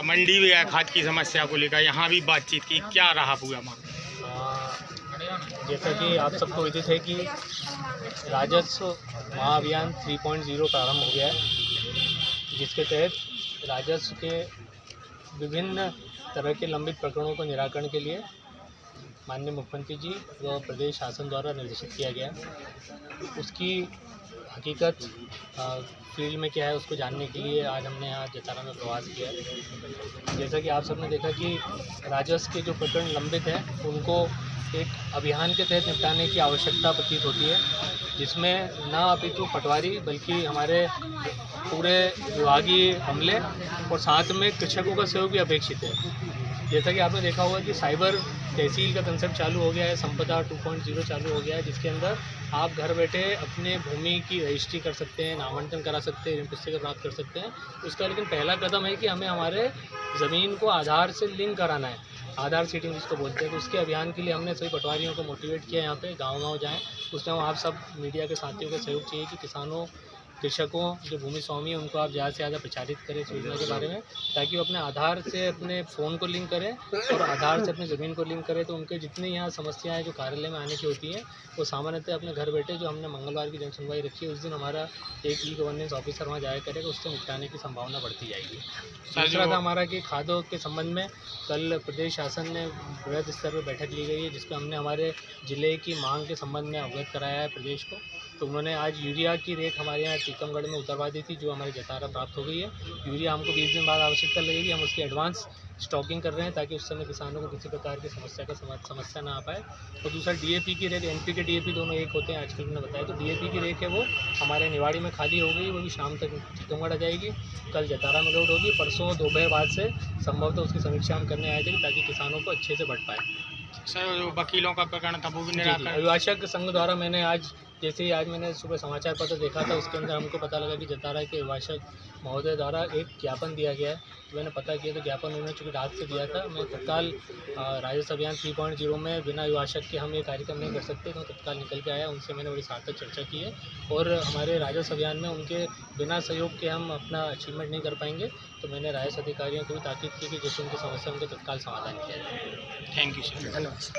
मंडी भी है खाद की समस्या को लेकर, यहाँ भी बातचीत की, क्या रहा पूरा मामला? जैसा कि आप सबको विदित है कि राजस्व महाअभियान 3.0 प्रारंभ हो गया है, जिसके तहत राजस्व के विभिन्न तरह के लंबित प्रकरणों को निराकरण के लिए माननीय मुख्यमंत्री जी व प्रदेश शासन द्वारा निर्देशित किया गया। उसकी हकीकत फील्ड में क्या है उसको जानने के लिए आज हमने यहाँ जतारा में प्रवास किया। जैसा कि आप सबने देखा कि राजस्व के जो प्रकरण लंबित हैं उनको एक अभियान के तहत निपटाने की आवश्यकता प्रतीत होती है, जिसमें न अपितु पटवारी बल्कि हमारे पूरे विभागीय अमले और साथ में कृषकों का सहयोग भी अपेक्षित है। जैसा कि आपने देखा होगा कि साइबर तहसील का कंसेप्ट चालू हो गया है, संपदा 2.0 चालू हो गया है, जिसके अंदर आप घर बैठे अपने भूमि की रजिस्ट्री कर सकते हैं, नामांकन करा सकते हैं, ऋण पुस्तिका प्राप्त कर सकते हैं। उसका लेकिन पहला कदम है कि हमें हमारे ज़मीन को आधार से लिंक कराना है, आधार सीडिंग जिसको बोलते हैं। तो उसके अभियान के लिए हमने सभी पटवारियों को मोटिवेट किया, यहाँ पे गांव-गांव जाएं। उसमें आप सब मीडिया के साथियों का सहयोग चाहिए कि किसानों, कृषकों, जो भूमि स्वामी हैं, उनको आप ज़्यादा से ज़्यादा प्रचारित करें इस योजना के बारे में, ताकि वो अपने आधार से अपने फ़ोन को लिंक करें और आधार से अपनी ज़मीन को लिंक करें। तो उनके जितनी यहाँ समस्याएं जो कार्यालय में आने की होती हैं वो सामान्यतः अपने घर बैठे, जो हमने मंगलवार की जन सुनवाई रखी है उस दिन हमारा एक ई-गवर्नेंस ऑफिसर वहाँ जाया करेगा, उससे निपटाने की संभावना बढ़ती जाएगी। दूसरा था हमारा कि खादों के संबंध में कल प्रदेश शासन ने बृहद स्तर पर बैठक ली गई है, जिसमें हमने हमारे ज़िले की मांग के संबंध में अवगत कराया है प्रदेश को। तो उन्होंने आज यूरिया की रेट हमारे यहाँ टीकमगढ़ में उतरवा दी थी, जो हमारी जतारा प्राप्त हो गई है। यूरिया हमको 20 दिन बाद आवश्यकता लगेगी, हम उसकी एडवांस स्टॉकिंग कर रहे हैं ताकि उस समय किसानों को किसी प्रकार की समस्या ना आ पाए। और दूसरा डीएपी की रेक, एनपीके डीएपी दोनों एक होते हैं आजकल मैंने बताया। तो डीएपी की रेक है वो हमारे निवाड़ी में खाली हो गई, वो भी शाम तक टीकमगढ़ आ जाएगी। कल जतारा में लोड होगी, परसों दोपहर बाद से संभवतः उसकी समीक्षा हम करने आए थे ताकि किसानों को अच्छे से बढ़ पाए। सर, जो वकीलों का प्रकरण था वो भी निराकरण? अभिभाषक संघ द्वारा मैंने आज जैसे ही आज मैंने सुबह समाचार पत्र देखा था, उसके अंदर हमको पता लगा कि जतारा के अभिभाषक महोदय द्वारा एक ज्ञापन दिया गया है। तो मैंने पता किया तो ज्ञापन उन्होंने चूँकि रात से दिया था, मैं तत्काल राजस्व अभियान 3.0 में बिना अभिभाषक के हम ये कार्यक्रम नहीं कर सकते, तो तत्काल निकल के आया। उनसे मैंने बड़ी सार्थक चर्चा की है और हमारे राजस्व अभियान में उनके बिना सहयोग के हम अपना अचीवमेंट नहीं कर पाएंगे। तो मैंने राजस्व अधिकारियों को भी ताकीद की कि जैसे उनकी समस्या उनका तत्काल समाधान किया जाए। थैंक यू सर, धन्यवाद।